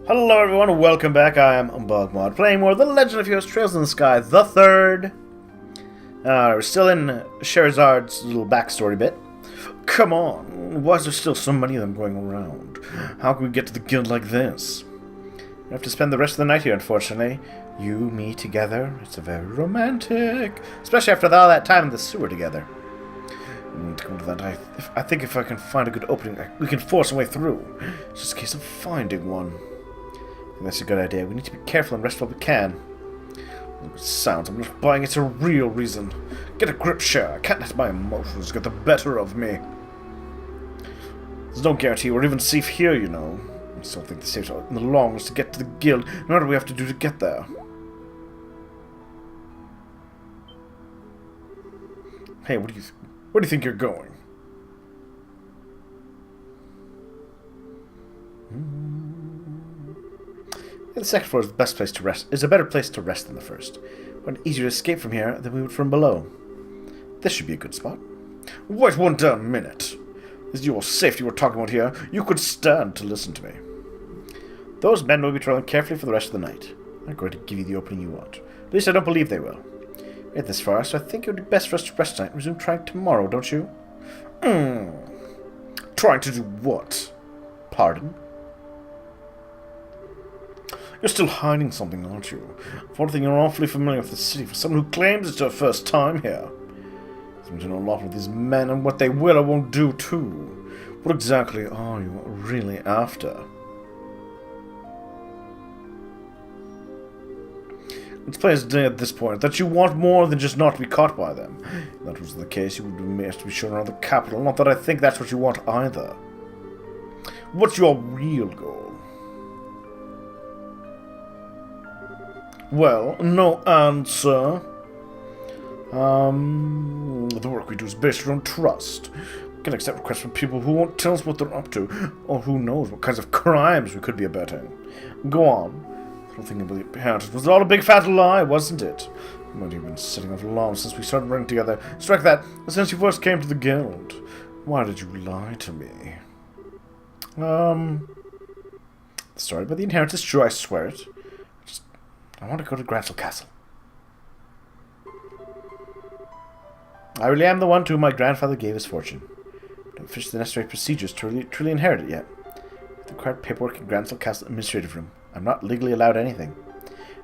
Hello everyone, welcome back. I am BogMod, playing more The Legend of Heroes Trails in the Sky, the third. We're still in Sherazard's little backstory bit. Come on, why is there still so many of them going around? How can we get to the guild like this? We have to spend the rest of the night here, unfortunately. You, me, together. It's a very romantic. Especially after all that time in the sewer together. To come to that, I think if I can find a good opening, we can force our way through. It's just a case of finding one. I think that's a good idea. We need to be careful and rest while we can. It sounds, I'm not buying it's a real reason. Get a grip, Cher. I can't let my emotions get the better of me. There's no guarantee we're even safe here, you know. I still think the safest in the long is to get to the guild, no matter what we have to do to get there. Hey, where do you think you're going? The second floor is the best place to rest. Is a better place to rest than the first. But easier to escape from here than we would from below. This should be a good spot. Wait one damn minute. Is your safety we're talking about here? You could stand to listen to me. Those men will be traveling carefully for the rest of the night. They're going to give you the opening you want. At least I don't believe they will. We made this far, so I think it would be best for us to rest tonight and resume trying tomorrow, don't you? Trying to do what? Pardon? You're still hiding something, aren't you? For one thing, you're awfully familiar with the city. For someone who claims it's their first time here. Seems to know a lot of these men and what they will or won't do, too. What exactly are you really after? It's plain as day at this point that you want more than just not to be caught by them. If that was the case, you would be made to be shown around the capital. Not that I think that's what you want either. What's your real goal? Well, no answer. The work we do is based on trust. We can accept requests from people who won't tell us what they're up to, or who knows what kinds of crimes we could be abetting. Go on. I don't think anybody behind it was all a big fat lie, wasn't it? You might have been setting off alarms since we started running together. Strike that, since you first came to the guild. Why did you lie to me? The story about the inheritance is true, I swear it. I want to go to Gransel Castle. I really am the one to whom my grandfather gave his fortune. I don't finish the necessary procedures to truly inherit it yet. The required paperwork in Gransel Castle administrative room. I'm not legally allowed anything.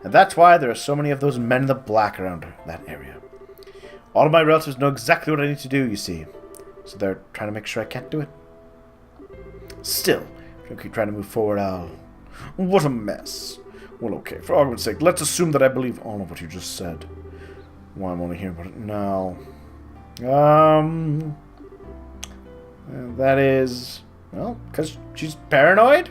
And that's why there are so many of those men in the black around that area. All of my relatives know exactly what I need to do, you see. So they're trying to make sure I can't do it. Still, if you keep trying to move forward, what a mess. Well, okay, for argument's sake, let's assume that I believe all of what you just said. Why I'm only hearing about it now. That is, well, because she's paranoid?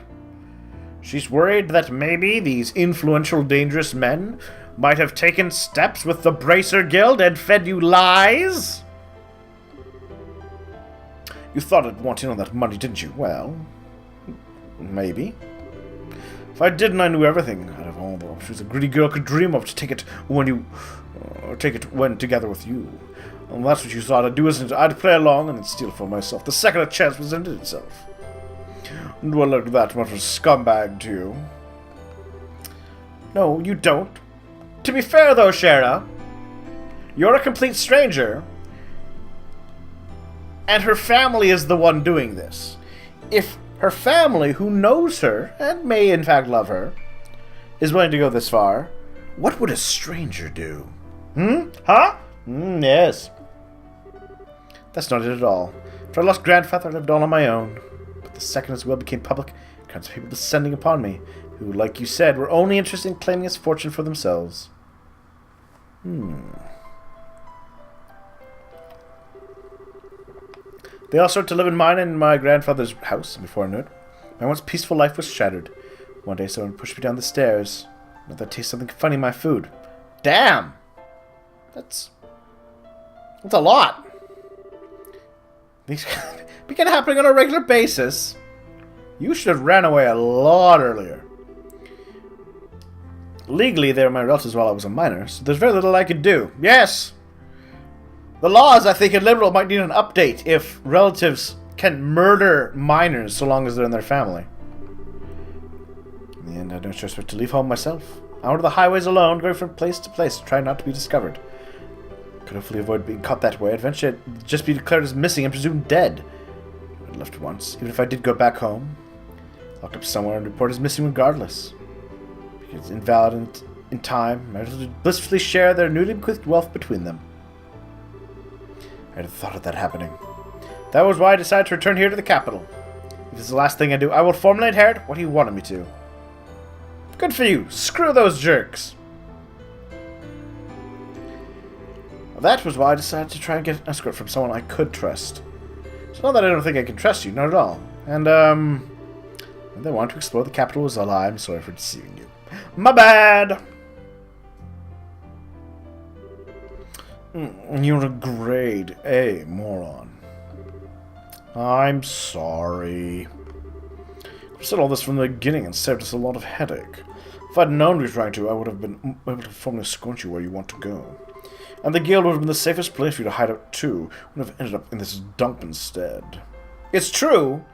She's worried that maybe these influential, dangerous men might have taken steps with the Bracer Guild and fed you lies? You thought I'd want in on that money, didn't you? Well, maybe. If I didn't, I knew everything out of all the options a greedy girl could dream of to take it when together with you. And that's what you thought I'd do, isn't it? I'd play along and then steal for myself the second a chance presented itself. Do I look that much of a scumbag to you? No, you don't. To be fair, though, Shara, you're a complete stranger. And her family is the one doing this. If her family, who knows her, and may in fact love her, is willing to go this far, what would a stranger do? Huh? Yes. That's not it at all. For I lost grandfather, I lived all on my own. But the second his will became public, kinds of people descending upon me, who, like you said, were only interested in claiming his fortune for themselves. They all started to live in mine and my grandfather's house, and before I knew it, my once peaceful life was shattered. One day someone pushed me down the stairs. Another taste something funny in my food. Damn! That's a lot. These begin happening on a regular basis. You should have ran away a lot earlier. Legally, they were my relatives while I was a minor, so there's very little I could do. Yes! The laws, I think, in Liberal might need an update if relatives can murder minors so long as they're in their family. In the end, I had no choice but to leave home myself. Out of the highways alone, going from place to place, trying not to be discovered. Could hopefully avoid being caught that way. Eventually, I'd just be declared as missing and presumed dead. I'd left once, even if I did go back home. Locked up somewhere and reported as missing regardless. Because invalid in time, might as well blissfully share their newly bequeathed wealth between them. I had thought of that happening. That was why I decided to return here to the capital. If it's the last thing I do, I will formally inherit what he wanted me to. Good for you. Screw those jerks. That was why I decided to try and get an escort from someone I could trust. It's not that I don't think I can trust you, not at all. And, they want to explore the capital as well. I'm sorry for deceiving you. My bad! You're a grade A moron. I'm sorry. I said all this from the beginning and saved us a lot of headache. If I'd known we were trying to, I would have been able to formally escort you where you want to go. And the guild would have been the safest place for you to hide out too. Would have ended up in this dump instead. It's true!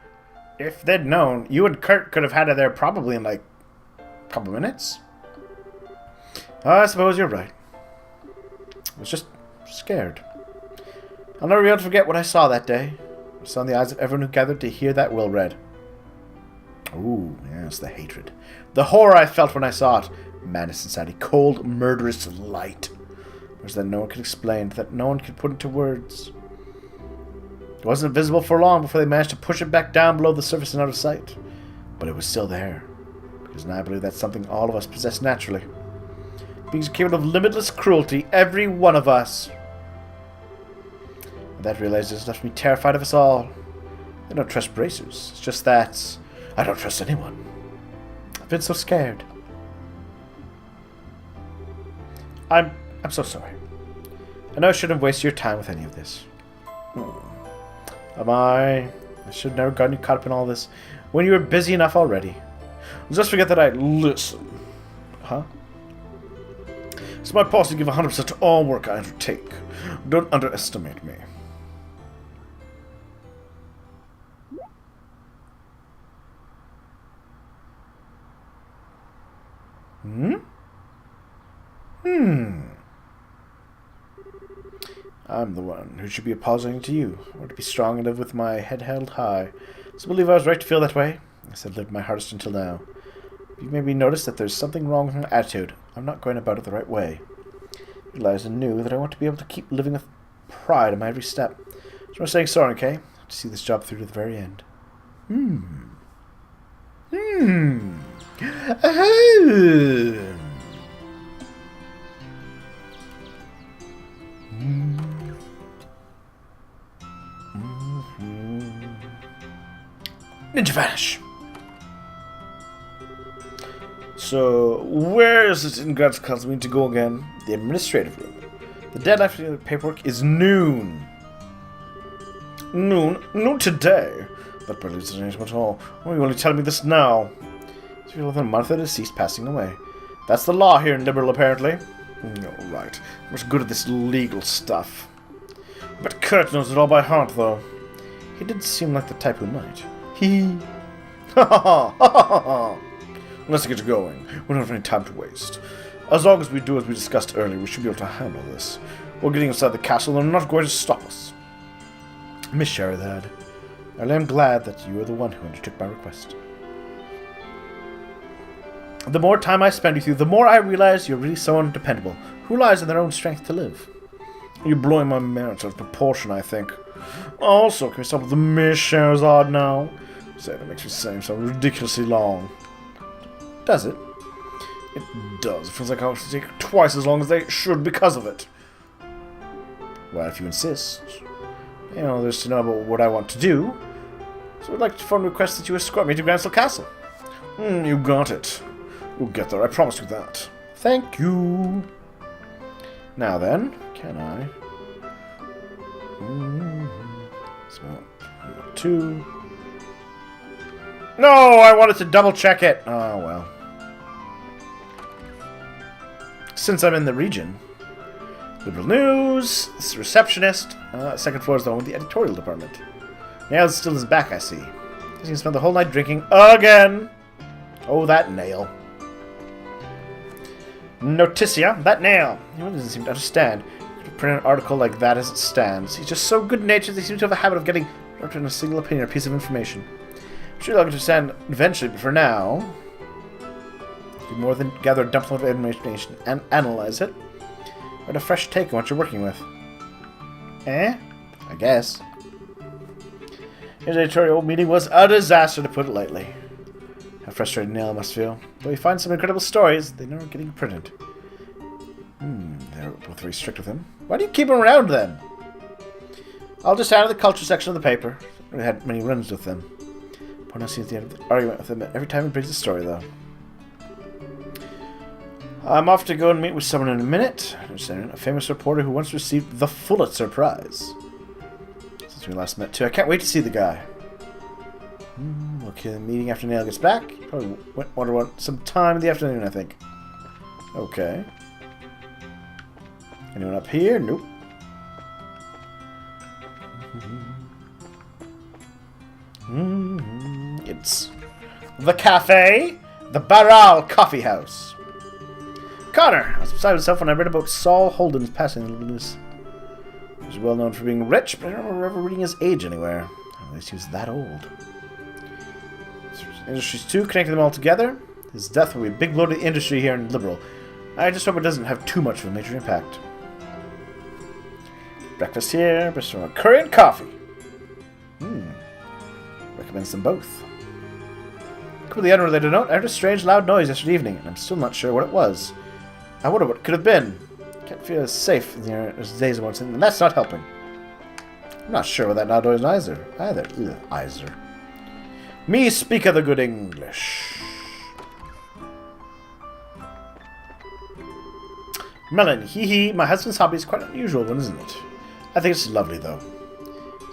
If they'd known, you and Kurt could have had it there probably in like a couple minutes. I suppose you're right. I was just scared. I'll never be able to forget what I saw that day. I saw in the eyes of everyone who gathered to hear that will read. Ooh, yes, the hatred. The horror I felt when I saw it. Madness inside, a cold, murderous light. There's that no one could explain, that no one could put into words. It wasn't visible for long before they managed to push it back down below the surface and out of sight. But it was still there. Because now I believe that's something all of us possess naturally. Beings capable of limitless cruelty, every one of us. And that realization has left me terrified of us all. I don't trust bracers. It's just that I don't trust anyone. I've been so scared. I'm so sorry. I know I shouldn't have wasted your time with any of this. I should have never gotten you caught up in all this when you were busy enough already. Just forget that I listen. Huh? It's my policy to give 100% to all work I undertake. Don't underestimate me. I'm the one who should be apologizing to you, or to be strong enough with my head held high. So I believe I was right to feel that way. I said lived my hardest until now. You maybe noticed that there's something wrong with my attitude. I'm not going about it the right way. Eliza knew that I want to be able to keep living with pride in my every step. So I'm saying sorry, okay? To see this job through to the very end. Ninja Vanish! So, where is it in God's council meeting to go again? The administrative room. The deadline for the paperwork is noon. Noon today? That barely doesn't change much at all. Why are you only telling me this now? It's within a month of the deceased passing away. That's the law here in Liberal, apparently. Right. I'm much good at this legal stuff. But Kurt knows it all by heart, though. He did seem like the type who might. Hee. Ha ha ha ha ha. Let's get going. We don't have any time to waste. As long as we do as we discussed earlier, we should be able to handle this. We're getting inside the castle and they're not going to stop us. Miss Sheridad, I am glad that you are the one who undertook my request. The more time I spend with you, the more I realize you're really someone dependable, who relies on their own strength to live. You're blowing my merits out of proportion, I think. Also, can we stop with the Miss Sherazad now? Say, that makes me seem so ridiculously long. Does it? It does. It feels like I'll have to take twice as long as they should because of it. Well, if you insist. You know, there's to know about what I want to do. So I'd like to formally request that you escort me to Gransell Castle. You got it. We'll get there, I promise you that. Thank you. Now then, can I? So, 2. No, I wanted to double check it. Oh, well. Since I'm in the region. Liberal News. This is receptionist. Second floor is the one with the editorial department. Now it still is back, I see. He's gonna spend the whole night drinking again. Oh, that nail. Noticia, that nail. He really doesn't seem to understand. To print an article like that as it stands. He's just so good-natured they seem to have a habit of getting wrapped in a single opinion or piece of information. I'm sure you'll understand eventually, but for now, do more than gather a dump load of information and analyze it. Get a fresh take on what you're working with. I guess. His editorial meeting was a disaster, to put it lightly. How frustrated Neil must feel. Though he finds some incredible stories, they never getting printed. They're both very strict with him. Why do you keep him around, then? I'll just add to the culture section of the paper. I really had many runs with them. Point out seems the end of the argument with him every time he brings a story, though. I'm off to go and meet with someone in a minute. A famous reporter who once received the Pulitzer Prize. Since we last met, too. I can't wait to see the guy. Okay, the meeting after Neil gets back. Probably want some time in the afternoon, I think. Okay. Anyone up here? Nope. It's the cafe, the Barral Coffee House. Connor! I was beside myself when I read about Saul Holden's passing in the news. He was well known for being rich, but I don't remember ever reading his age anywhere. At least he was that old. Industries too, connecting them all together. His death will be a big blow to the industry here in Liberal. I just hope it doesn't have too much of a major impact. Breakfast here, restaurant curry and coffee. Recommends them both. Come to the unrelated note, I heard a strange loud noise yesterday evening, and I'm still not sure what it was. I wonder what it could have been. Can't feel as safe in here as days of once, and that's not helping. I'm not sure what that loud noise either. Either. Me speak of the good English. Melon, hee. My husband's hobby is quite an unusual one, isn't it? I think it's lovely, though.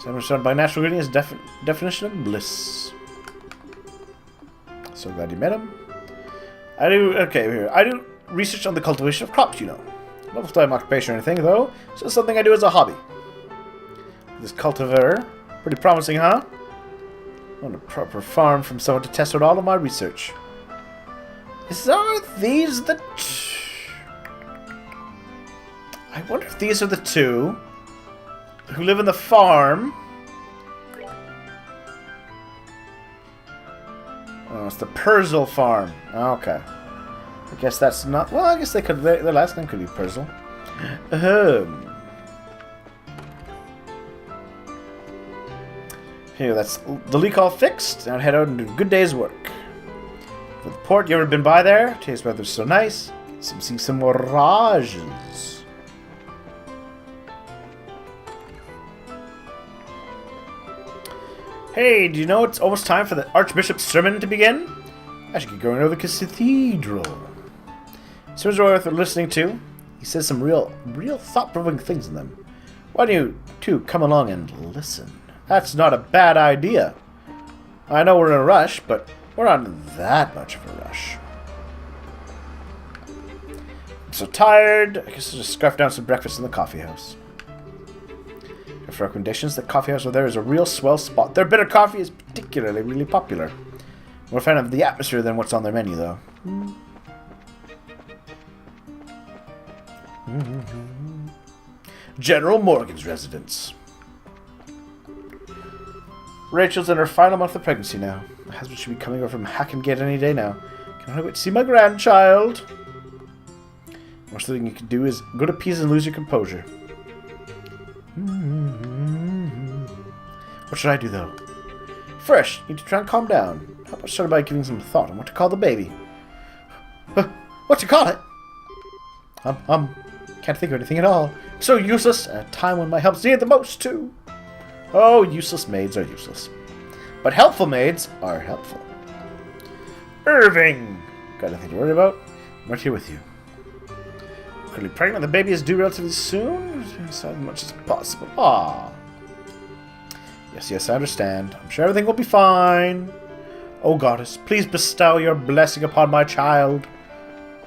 So I'm surrounded by natural greeting as definition of bliss. So glad you met him. I do research on the cultivation of crops, you know. Not a full-time occupation or anything, though. It's just something I do as a hobby. This cultivar, pretty promising, huh? On a proper farm from someone to test out all of my research. Are these the... I wonder if these are the two who live in the farm. Oh, it's the Purzel farm. Okay. I guess that's not... Well, I guess they could... Their last name could be Purzel. Here, that's the leak all fixed. Now head out and do a good day's work. For the port, you ever been by there? Today's weather's so nice. See some mirages. Hey, do you know it's almost time for the Archbishop's sermon to begin? I should get going over the cathedral. Sermons are worth listening to. He says some real thought-provoking things in them. Why don't you two come along and listen? That's not a bad idea. I know we're in a rush, but we're not in that much of a rush. I'm so tired. I guess I'll just scarf down some breakfast in the coffee house. For recommendations, the coffee house over there is a real swell spot. Their bitter coffee is particularly really popular. More a fan of the atmosphere than what's on their menu, though. General Morgan's residence. Rachel's in her final month of pregnancy now. My husband should be coming over from Hackengate any day now. Can I wait to see my grandchild? The worst thing you can do is go to pieces and lose your composure. What should I do, though? First, you need to try and calm down. How about start by giving some thought on what to call the baby? What to call it? Can't think of anything at all. So useless at a time when my help's needed the most, too. Oh, useless maids are useless. But helpful maids are helpful. Irving! Got nothing to worry about. I'm right here with you. Currently pregnant, the baby is due relatively soon. As much as possible. Ah. Yes, I understand. I'm sure everything will be fine. Oh, goddess, please bestow your blessing upon my child.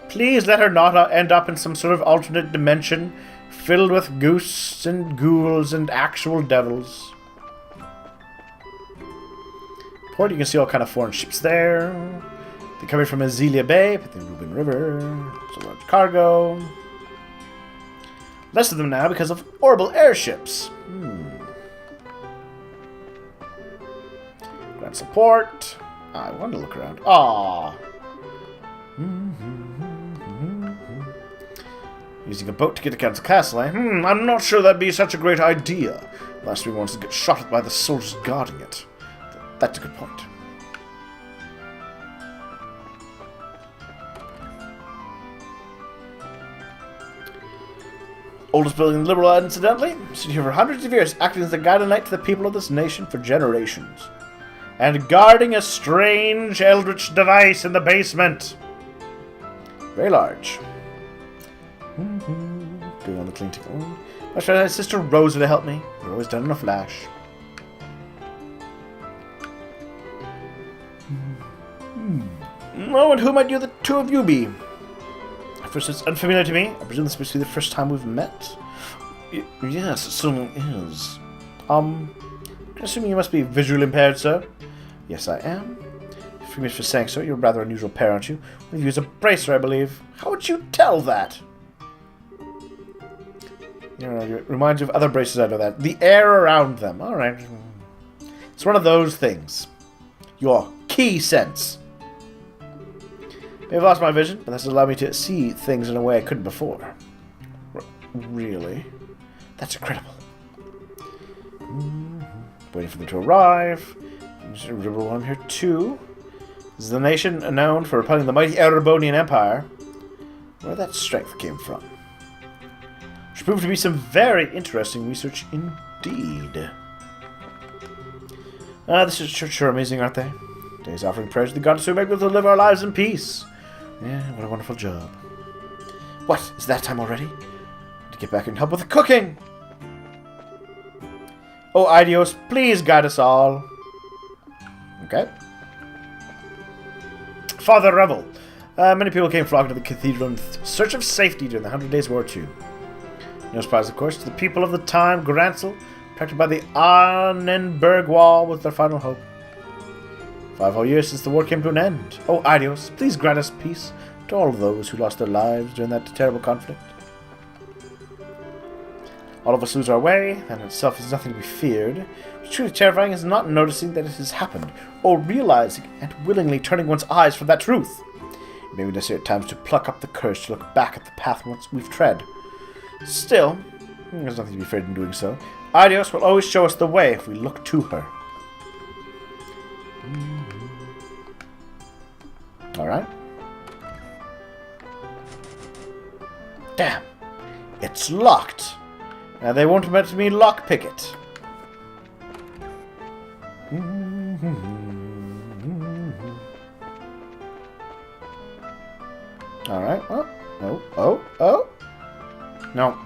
Please let her not end up in some sort of alternate dimension filled with ghosts and ghouls and actual devils. Port, you can see all kind of foreign ships there. They're coming from Azealia Bay, but the Rubin River. It's a large cargo. Less of them now because of horrible airships. Grant support. I want to look around. Aww. Using a boat to get to Council Castle, eh? I'm not sure that'd be such a great idea. Unless we want to get shot at by the soldiers guarding it. That's a good point. Oldest building in Liberal, incidentally. Stood here for hundreds of years, acting as the guiding light to the people of this nation for generations. And guarding a strange eldritch device in the basement. Very large. Going on the clean ticket. I tried my sister Rosa to help me. We're always done in a flash. Oh, and who might the two of you be? First, it's unfamiliar to me. I presume this must be the first time we've met. Yes, it certainly is. I'm assuming you must be visually impaired, sir. Yes, I am. Forgive me for saying so. You're a rather unusual pair, aren't you? One of you is a bracer, I believe. How would you tell that? It reminds you of other braces, I know that. The air around them. Alright. It's one of those things. Your key sense. I've lost my vision, but that's allowed me to see things in a way I couldn't before. Really? That's incredible. Waiting for them to arrive. Remember I'm here too. This is the nation known for repelling the mighty Erebonian Empire. Where that strength came from. Should prove to be some very interesting research indeed. This is sure amazing, aren't they? Days offering prayers to the goddess who make us to live our lives in peace. Yeah, what a wonderful job. What? Is that time already? To get back and help with the cooking! Oh, Idios, please guide us all. Okay. Father Revel. Many people came flocking to the cathedral in search of safety during the 100 Days War II. No surprise, of course, to the people of the time, Gransel, protected by the Annenberg Wall, was their final hope. 5 whole years since the war came to an end. Oh, Idios, please grant us peace to all of those who lost their lives during that terrible conflict. All of us lose our way, that in itself is nothing to be feared. What's truly terrifying is not noticing that it has happened, or realizing and willingly turning one's eyes from that truth. It may be necessary at times to pluck up the courage to look back at the path once we've tread. Still, there's nothing to be feared in doing so. Idios will always show us the way if we look to her. Alright. Damn. It's locked. Now they won't let me lockpick it. Alright, well. Oh. No.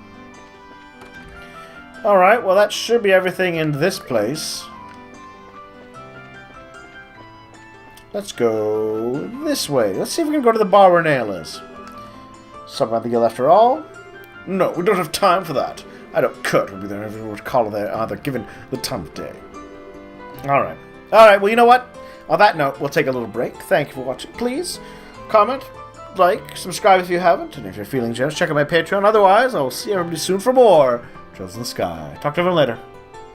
Alright, well that should be everything in this place. Let's go this way. Let's see if we can go to the bar where Nail is. Something at the guild after all? No, we don't have time for that. I don't cut would be there everyone would call there either given the time of day. Alright. Alright, well you know what? On that note, we'll take a little break. Thank you for watching. Please comment, like, subscribe if you haven't, and if you're feeling generous, check out my Patreon. Otherwise, I will see everybody soon for more Trails in the Sky. Talk to everyone later.